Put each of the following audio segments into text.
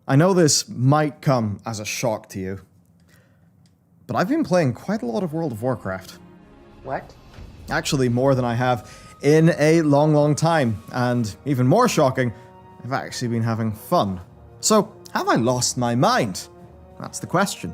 I know this might come as a shock to you, but I've been playing quite a lot of World of Warcraft. What? Actually, more than I have in a long time, and even more shocking, I've actually been having fun. So, have I lost my mind? That's the question.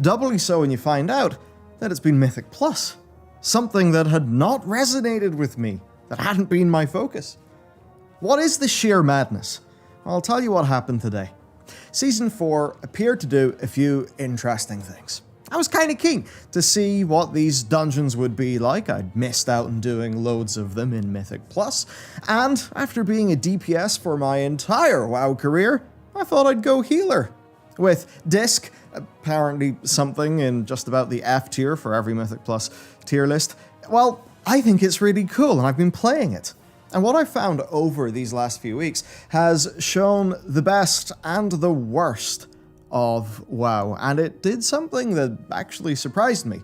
Doubly so when you find out that it's been Mythic Plus, something that had not resonated with me, that hadn't been my focus. What is the sheer madness? I'll tell you what happened today. Season 4 appeared to do a few interesting things. I was kind of keen to see what these dungeons would be like. I'd missed out on doing loads of them in Mythic Plus, and after being a DPS for my entire WoW career, I thought I'd go healer. With Disc, apparently something in just about the F tier for every Mythic Plus tier list, well, I think it's really cool and I've been playing it. And what I've found over these last few weeks has shown the best and the worst of WoW, and it did something that actually surprised me.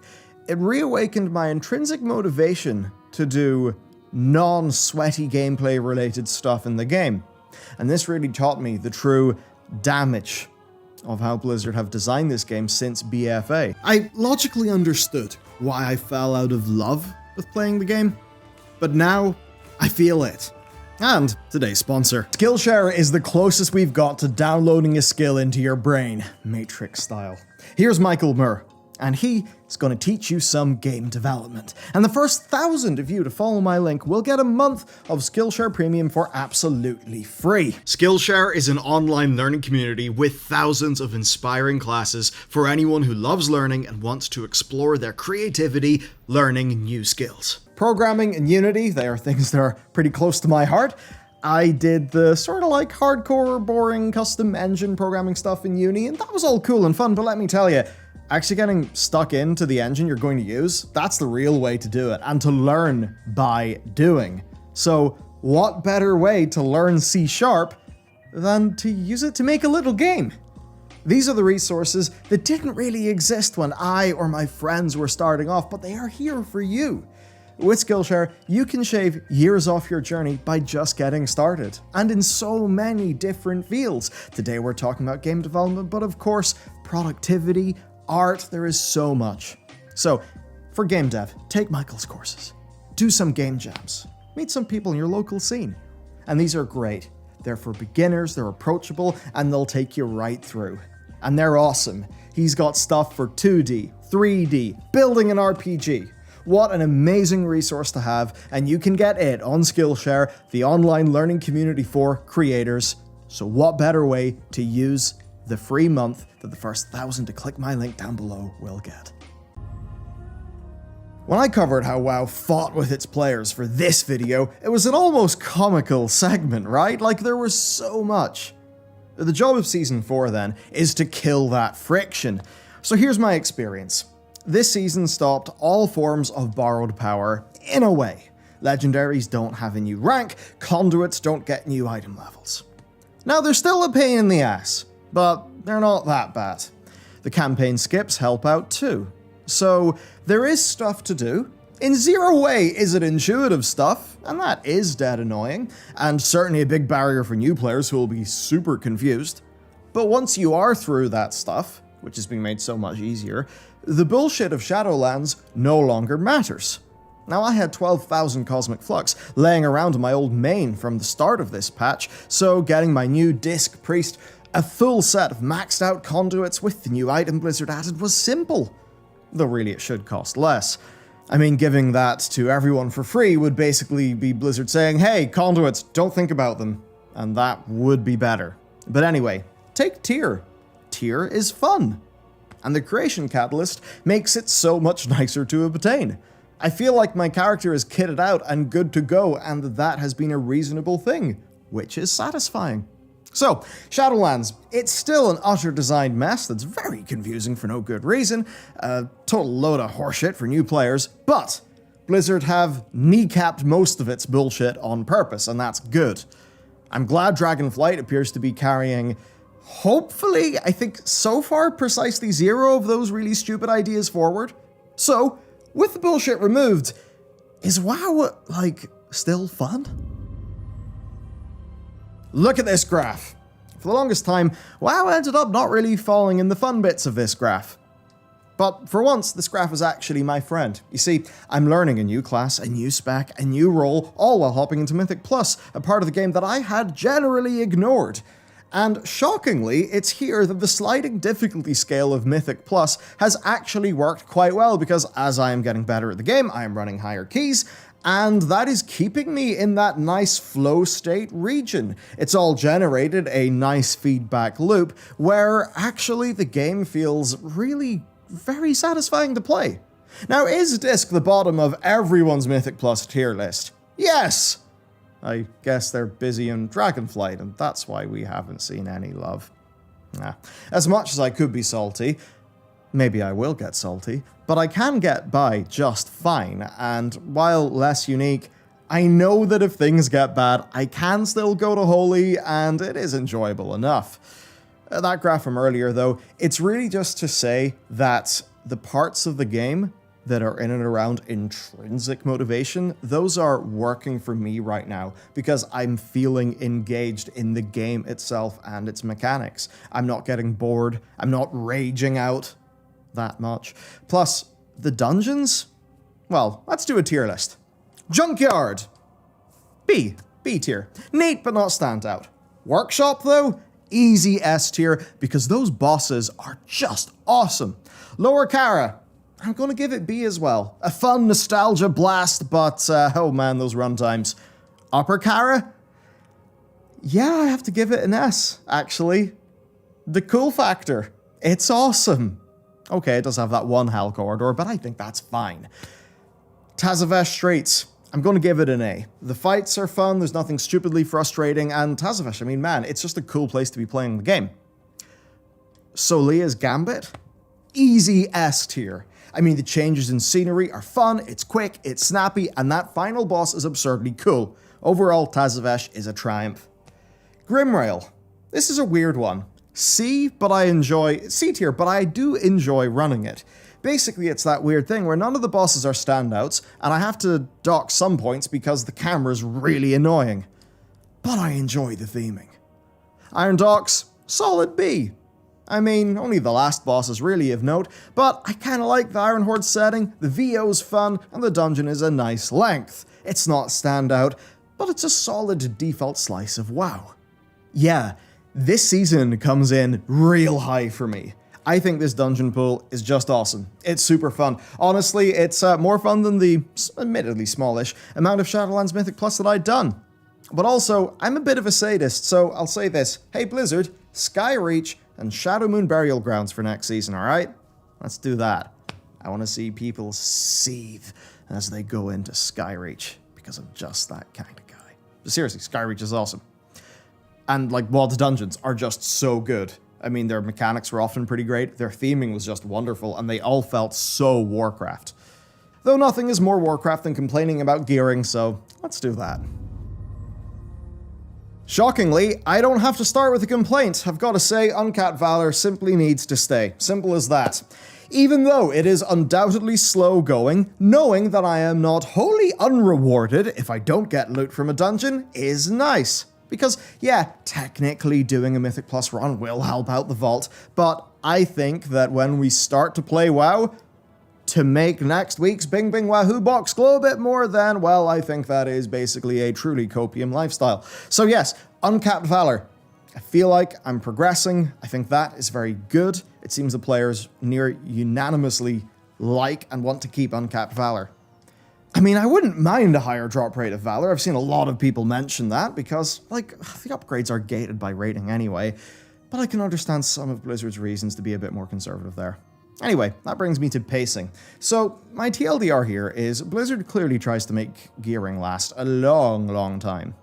It reawakened my intrinsic motivation to do non-sweaty gameplay related stuff in the game. And this really taught me the true damage of how Blizzard have designed this game since BFA. I logically understood why I fell out of love with playing the game, but now I feel it. And today's sponsor. Skillshare is the closest we've got to downloading a skill into your brain, Matrix style. Here's Michael Murr, and he is going to teach you some game development. And the first 1,000 of you to follow my link will get a month of Skillshare Premium for absolutely free. Skillshare is an online learning community with thousands of inspiring classes for anyone who loves learning and wants to explore their creativity, learning new skills. Programming and Unity, they are things that are pretty close to my heart. I did the sort of like hardcore, boring, custom engine programming stuff in uni, and that was all cool and fun, but let me tell you, actually getting stuck into the engine you're going to use, that's the real way to do it, and to learn by doing. So what better way to learn C# than to use it to make a little game? These are the resources that didn't really exist when I or my friends were starting off, but they are here for you. With Skillshare, you can shave years off your journey by just getting started, and in so many different fields. Today we're talking about game development, but of course, productivity, art, there is so much. So, for game dev, take Michael's courses, do some game jams, meet some people in your local scene. And these are great. They're for beginners, they're approachable, and they'll take you right through. And they're awesome. He's got stuff for 2D, 3D, building an RPG. What an amazing resource to have, and you can get it on Skillshare, the online learning community for creators. So what better way to use the free month that the first 1,000 to click my link down below will get? When I covered how WoW fought with its players for this video, it was an almost comical segment, right? Like, there was so much. The job of Season 4, then, is to kill that friction. So here's my experience. This season stopped all forms of borrowed power, in a way. Legendaries don't have a new rank, conduits don't get new item levels. Now, they're still a pain in the ass, but they're not that bad. The campaign skips help out too. So, there is stuff to do. In zero way is it intuitive stuff, and that is dead annoying, and certainly a big barrier for new players who will be super confused. But once you are through that stuff, which has been made so much easier, the bullshit of Shadowlands no longer matters. Now, I had 12,000 Cosmic Flux laying around in my old main from the start of this patch, so getting my new Disc Priest, a full set of maxed out conduits with the new item Blizzard added was simple. Though really it should cost less. I mean, giving that to everyone for free would basically be Blizzard saying, hey, conduits, don't think about them. And that would be better. But anyway, take Tier. Tier is fun. And the Creation Catalyst makes it so much nicer to obtain. I feel like my character is kitted out and good to go, and that has been a reasonable thing, which is satisfying. So, Shadowlands, it's still an utter design mess that's very confusing for no good reason, a total load of horseshit for new players, but Blizzard have kneecapped most of its bullshit on purpose, and that's good. I'm glad Dragonflight appears to be carrying, hopefully, I think so far, precisely 0 of those really stupid ideas forward. So, with the bullshit removed, is WoW, like, still fun? Look at this graph. For the longest time, WoW ended up not really falling in the fun bits of this graph. But for once, this graph is actually my friend. You see, I'm learning a new class, a new spec, a new role, all while hopping into Mythic Plus, a part of the game that I had generally ignored. And shockingly, it's here that the sliding difficulty scale of Mythic Plus has actually worked quite well, because as I am getting better at the game, I am running higher keys, and that is keeping me in that nice flow state region. It's all generated a nice feedback loop where actually the game feels really very satisfying to play. Now, is Disc the bottom of everyone's Mythic Plus tier list? Yes! I guess they're busy in Dragonflight, and that's why we haven't seen any love. As much as I could be salty, maybe I will get salty, but I can get by just fine, and while less unique, I know that if things get bad, I can still go to Holy, and it is enjoyable enough. That graph from earlier, though, it's really just to say that the parts of the game that are in and around intrinsic motivation, those are working for me right now because I'm feeling engaged in the game itself and its mechanics. I'm not getting bored. I'm not raging out that much. Plus, the dungeons? Well, let's do a tier list. Junkyard. B tier. Neat, but not standout. Workshop, though? Easy S tier, because those bosses are just awesome. Lower Kara, I'm going to give it B as well. A fun nostalgia blast, but oh man, those runtimes. Upper Kara? Yeah, I have to give it an S, actually. The cool factor. It's awesome. Okay, it does have that one hell corridor, but I think that's fine. Tazavesh Straits. I'm going to give it an A. The fights are fun, there's nothing stupidly frustrating, and Tazavesh, I mean, man, it's just a cool place to be playing the game. Solia's Gambit? Easy S tier. I mean, the changes in scenery are fun, it's quick, it's snappy, and that final boss is absurdly cool. Overall, Tazavesh is a triumph. Grimrail. This is a weird one. C tier, but I do enjoy running it. Basically, it's that weird thing where none of the bosses are standouts, and I have to dock some points because the camera's really annoying. But I enjoy the theming. Iron Docks, solid B. I mean, only the last boss is really of note, but I kinda like the Iron Horde setting, the VO's fun, and the dungeon is a nice length. It's not standout, but it's a solid default slice of WoW. Yeah, this season comes in real high for me. I think this dungeon pool is just awesome. It's super fun. Honestly, it's more fun than the, admittedly smallish, amount of Shadowlands Mythic Plus that I'd done. But also, I'm a bit of a sadist, so I'll say this. Hey Blizzard, Skyreach and Shadowmoon Burial Grounds for next season, alright? Let's do that. I want to see people seethe as they go into Skyreach, because I'm just that kind of guy. But seriously, Skyreach is awesome. And, like, the dungeons are just so good. I mean, their mechanics were often pretty great, their theming was just wonderful, and they all felt so Warcraft. Though nothing is more Warcraft than complaining about gearing, so let's do that. Shockingly, I don't have to start with a complaint. I've got to say, Uncapped Valor simply needs to stay. Simple as that. Even though it is undoubtedly slow going, knowing that I am not wholly unrewarded if I don't get loot from a dungeon is nice. Because, yeah, technically doing a Mythic Plus run will help out the vault, but I think that when we start to play WoW, to make next week's Bing Bing Wahoo box glow a bit more, then, well, I think that is basically a truly copium lifestyle. So yes, Uncapped Valor. I feel like I'm progressing. I think that is very good. It seems the players near unanimously like and want to keep Uncapped Valor. I mean, I wouldn't mind a higher drop rate of Valor. I've seen a lot of people mention that because, like, the upgrades are gated by rating anyway, but I can understand some of Blizzard's reasons to be a bit more conservative there. Anyway, that brings me to pacing. So, my TLDR here is Blizzard clearly tries to make gearing last a long, long time.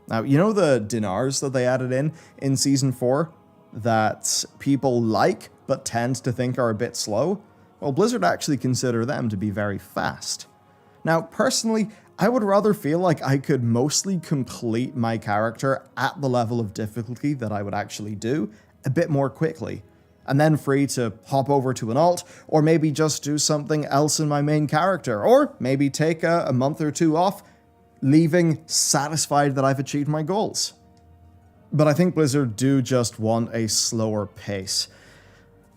Now, you know the dinars that they added in Season 4 that people like but tend to think are a bit slow? Well, Blizzard actually consider them to be very fast. Now, personally, I would rather feel like I could mostly complete my character at the level of difficulty that I would actually do a bit more quickly, and then free to hop over to an alt, or maybe just do something else in my main character, or maybe take a month or two off, leaving satisfied that I've achieved my goals. but I think Blizzard do just want a slower pace.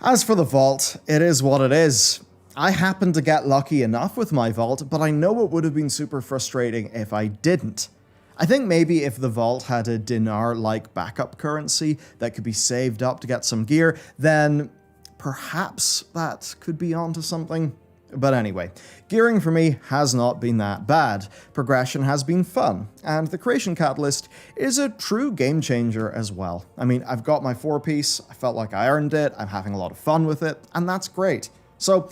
As for the vault, it is what it is. I happened to get lucky enough with my vault, but I know it would have been super frustrating if I didn't. I think maybe if the vault had a dinar-like backup currency that could be saved up to get some gear, then perhaps that could be onto something. But anyway, gearing for me has not been that bad. Progression has been fun, and the Creation Catalyst is a true game changer as well. I mean, I've got my 4-piece, I felt like I earned it, I'm having a lot of fun with it, and that's great. So,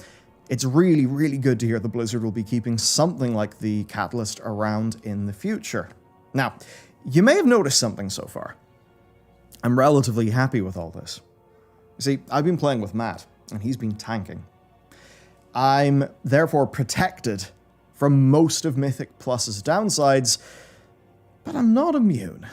it's really, really good to hear that Blizzard will be keeping something like the Catalyst around in the future. Now, you may have noticed something so far. I'm relatively happy with all this. You see, I've been playing with Matt, and he's been tanking. I'm therefore protected from most of Mythic Plus's downsides, but I'm not immune.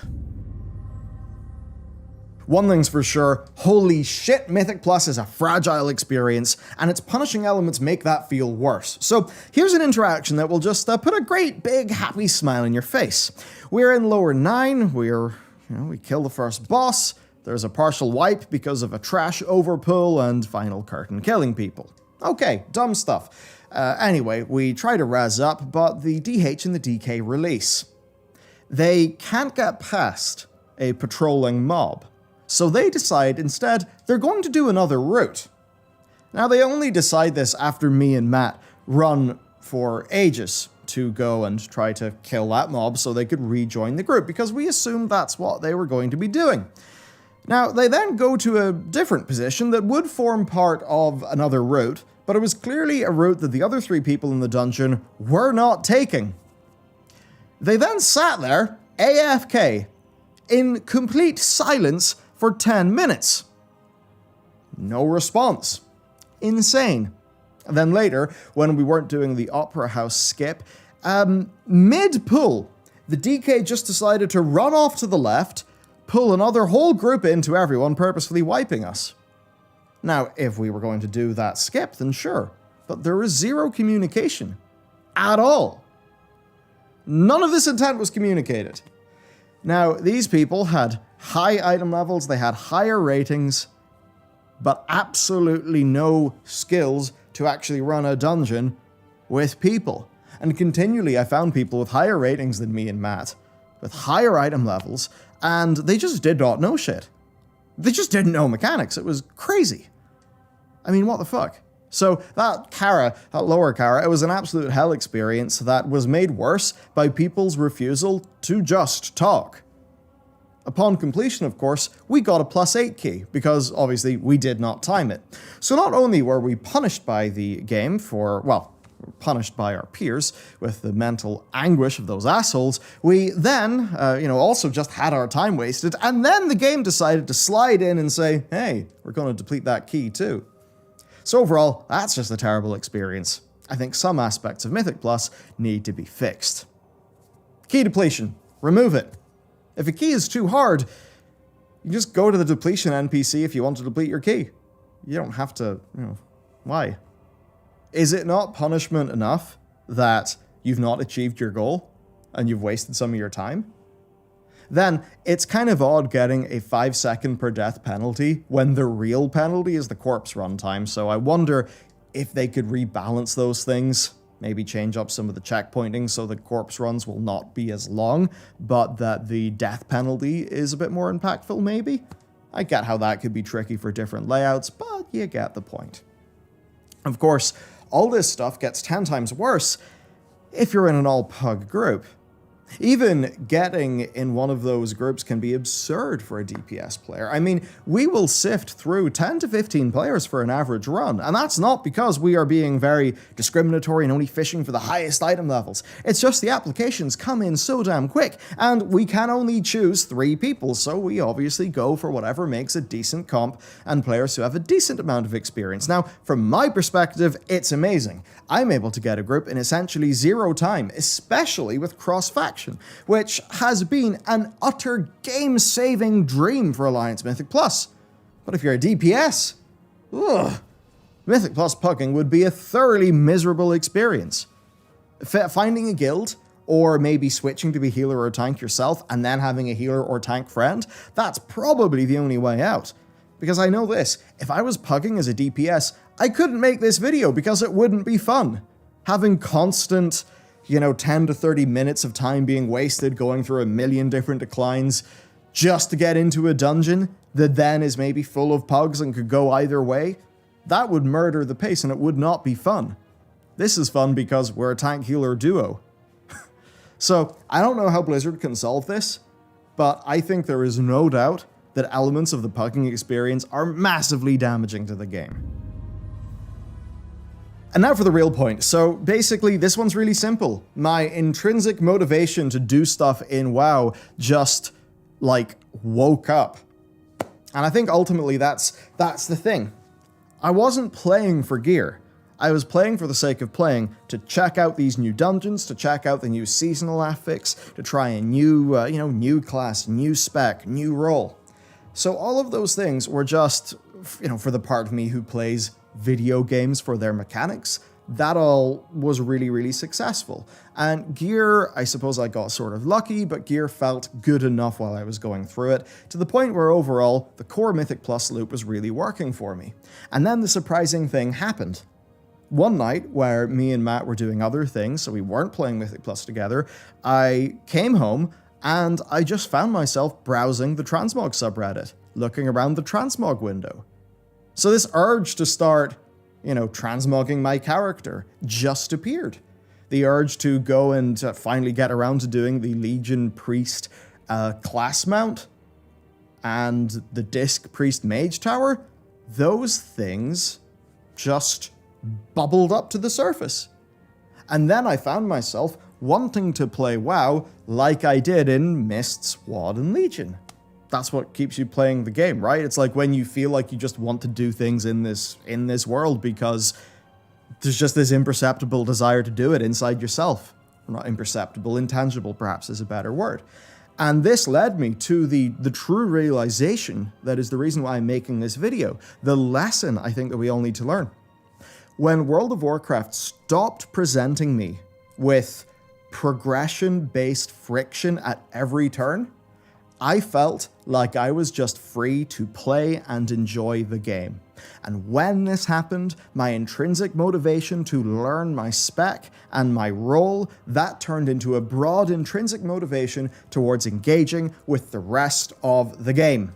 One thing's for sure, holy shit, Mythic Plus is a fragile experience, and its punishing elements make that feel worse. So here's an interaction that will just put a great big happy smile in your face. We're in lower 9, we kill the first boss, there's a partial wipe because of a trash overpull, and final curtain killing people. Okay, dumb stuff. Anyway, we try to razz up, but the DH and the DK release. They can't get past a patrolling mob, so they decide instead they're going to do another route. Now, they only decide this after me and Matt run for ages to go and try to kill that mob so they could rejoin the group, because we assumed that's what they were going to be doing. Now, they then go to a different position that would form part of another route, but it was clearly a route that the other 3 people in the dungeon were not taking. They then sat there, AFK, in complete silence for 10 minutes. No response. Insane. And then later, when we weren't doing the Opera House skip, mid-pull, the DK just decided to run off to the left, pull another whole group into everyone, purposefully wiping us. Now, if we were going to do that skip, then sure, but there was zero communication. At all. None of this intent was communicated. Now, these people had high item levels, they had higher ratings, but absolutely no skills to actually run a dungeon with people. And continually I found people with higher ratings than me and Matt, with higher item levels, and they just did not know shit. They just didn't know mechanics. It was crazy. I mean, what the fuck? So that lower Kara, it was an absolute hell experience that was made worse by people's refusal to just talk. Upon completion, of course, we got a +8 key, because obviously we did not time it. So not only were we punished by the game punished by our peers with the mental anguish of those assholes, we then, also just had our time wasted, and then the game decided to slide in and say, hey, we're going to deplete that key too. So overall, that's just a terrible experience. I think some aspects of Mythic Plus need to be fixed. Key depletion. Remove it. If a key is too hard, you just go to the depletion NPC if you want to deplete your key. You don't have to, why? Is it not punishment enough that you've not achieved your goal and you've wasted some of your time? Then it's kind of odd getting a 5-second per death penalty when the real penalty is the corpse runtime, so I wonder if they could rebalance those things, maybe change up some of the checkpointing so the corpse runs will not be as long, but that the death penalty is a bit more impactful maybe? I get how that could be tricky for different layouts, but you get the point. Of course, all this stuff gets 10 times worse if you're in an all-pug group. Even getting in one of those groups can be absurd for a DPS player. I mean, we will sift through 10 to 15 players for an average run, and that's not because we are being very discriminatory and only fishing for the highest item levels. It's just the applications come in so damn quick, and we can only choose 3 people, so we obviously go for whatever makes a decent comp and players who have a decent amount of experience. Now, from my perspective, it's amazing. I'm able to get a group in essentially 0 time, especially with cross-faction, which has been an utter game-saving dream for Alliance Mythic Plus. But if you're a DPS, Mythic Plus pugging would be a thoroughly miserable experience. Finding a guild or maybe switching to be healer or tank yourself and then having a healer or tank friend, that's probably the only way out. Because I know this, if I was pugging as a DPS, I couldn't make this video because it wouldn't be fun. Having constant, 10 to 30 minutes of time being wasted going through a million different declines just to get into a dungeon that then is maybe full of pugs and could go either way, that would murder the pace and it would not be fun. This is fun because we're a tank healer duo. So, I don't know how Blizzard can solve this, but I think there is no doubt that elements of the pugging experience are massively damaging to the game. And now for the real point. So basically, this one's really simple. My intrinsic motivation to do stuff in WoW just, woke up. And I think ultimately that's the thing. I wasn't playing for gear. I was playing for the sake of playing, to check out these new dungeons, to check out the new seasonal affix, to try a new, new class, new spec, new role. So all of those things were just, for the part of me who plays video games for their mechanics, that all was really, really successful. And gear, I suppose I got sort of lucky, but gear felt good enough while I was going through it, to the point where overall, the core Mythic Plus loop was really working for me. And then the surprising thing happened. One night, where me and Matt were doing other things, so we weren't playing Mythic Plus together, I came home and I just found myself browsing the Transmog subreddit, looking around the Transmog window. So this urge to start, transmogging my character just appeared. The urge to go and finally get around to doing the Legion Priest class mount and the Disc Priest Mage Tower, those things just bubbled up to the surface. And then I found myself wanting to play WoW like I did in Mists, WoD, and Legion. That's what keeps you playing the game, right? It's like when you feel like you just want to do things in this world because there's just this imperceptible desire to do it inside yourself. Not imperceptible, intangible perhaps is a better word. And this led me to the true realization that is the reason why I'm making this video. The lesson I think that we all need to learn. When World of Warcraft stopped presenting me with progression-based friction at every turn, I felt like I was just free to play and enjoy the game. And when this happened, my intrinsic motivation to learn my spec and my role, that turned into a broad intrinsic motivation towards engaging with the rest of the game.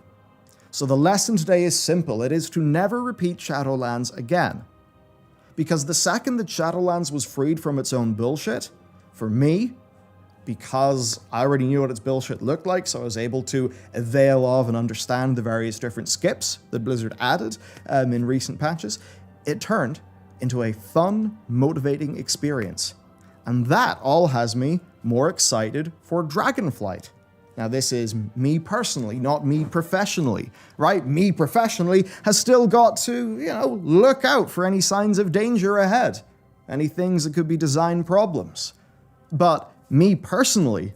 So the lesson today is simple. It is to never repeat Shadowlands again. Because the second that Shadowlands was freed from its own bullshit, for me, because I already knew what its bullshit looked like, so I was able to avail of and understand the various different skips that Blizzard added in recent patches, it turned into a fun, motivating experience. And that all has me more excited for Dragonflight. Now this is me personally, not me professionally, right? Me professionally has still got to, look out for any signs of danger ahead, any things that could be design problems. But me personally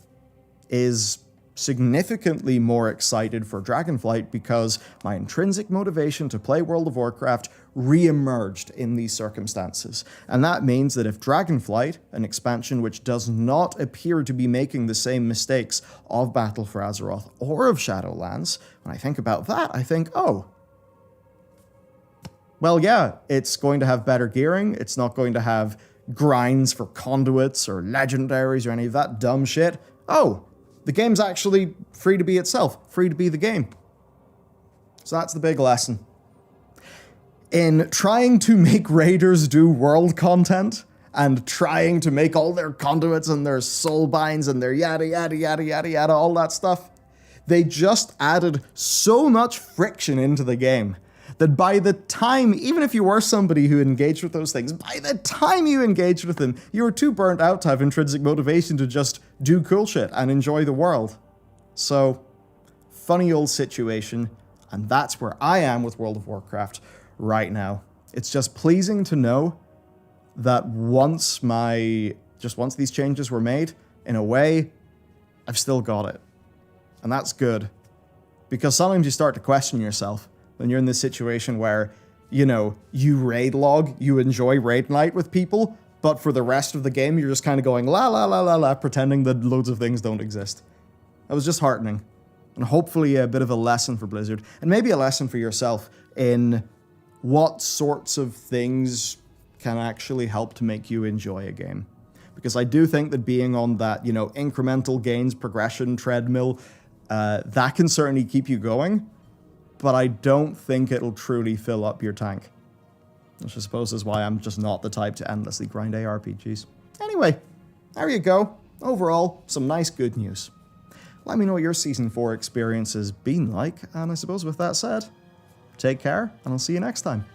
is significantly more excited for Dragonflight because my intrinsic motivation to play World of Warcraft re-emerged in these circumstances. And that means that if Dragonflight, an expansion which does not appear to be making the same mistakes of Battle for Azeroth or of Shadowlands, when I think about that, I think, oh, well, yeah, it's going to have better gearing, it's not going to have grinds for conduits or legendaries or any of that dumb shit. Oh, the game's actually free to be itself, free to be the game. So that's the big lesson. In trying to make raiders do world content and trying to make all their conduits and their soul binds and their yada yada yada yada yada, all that stuff, they just added so much friction into the game that by the time, even if you were somebody who engaged with those things, by the time you engaged with them, you were too burnt out to have intrinsic motivation to just do cool shit and enjoy the world. So, funny old situation, and that's where I am with World of Warcraft right now. It's just pleasing to know that once these changes were made, in a way, I've still got it. And that's good. Because sometimes you start to question yourself when you're in this situation where, you raid log, you enjoy raid night with people, but for the rest of the game, you're just kind of going la la la la la, pretending that loads of things don't exist. That was just heartening. And hopefully a bit of a lesson for Blizzard, and maybe a lesson for yourself in what sorts of things can actually help to make you enjoy a game. Because I do think that being on that, incremental gains progression treadmill, that can certainly keep you going, but I don't think it'll truly fill up your tank. Which I suppose is why I'm just not the type to endlessly grind ARPGs. Anyway, there you go. Overall, some nice good news. Let me know what your Season 4 experience has been like, and I suppose with that said, take care, and I'll see you next time.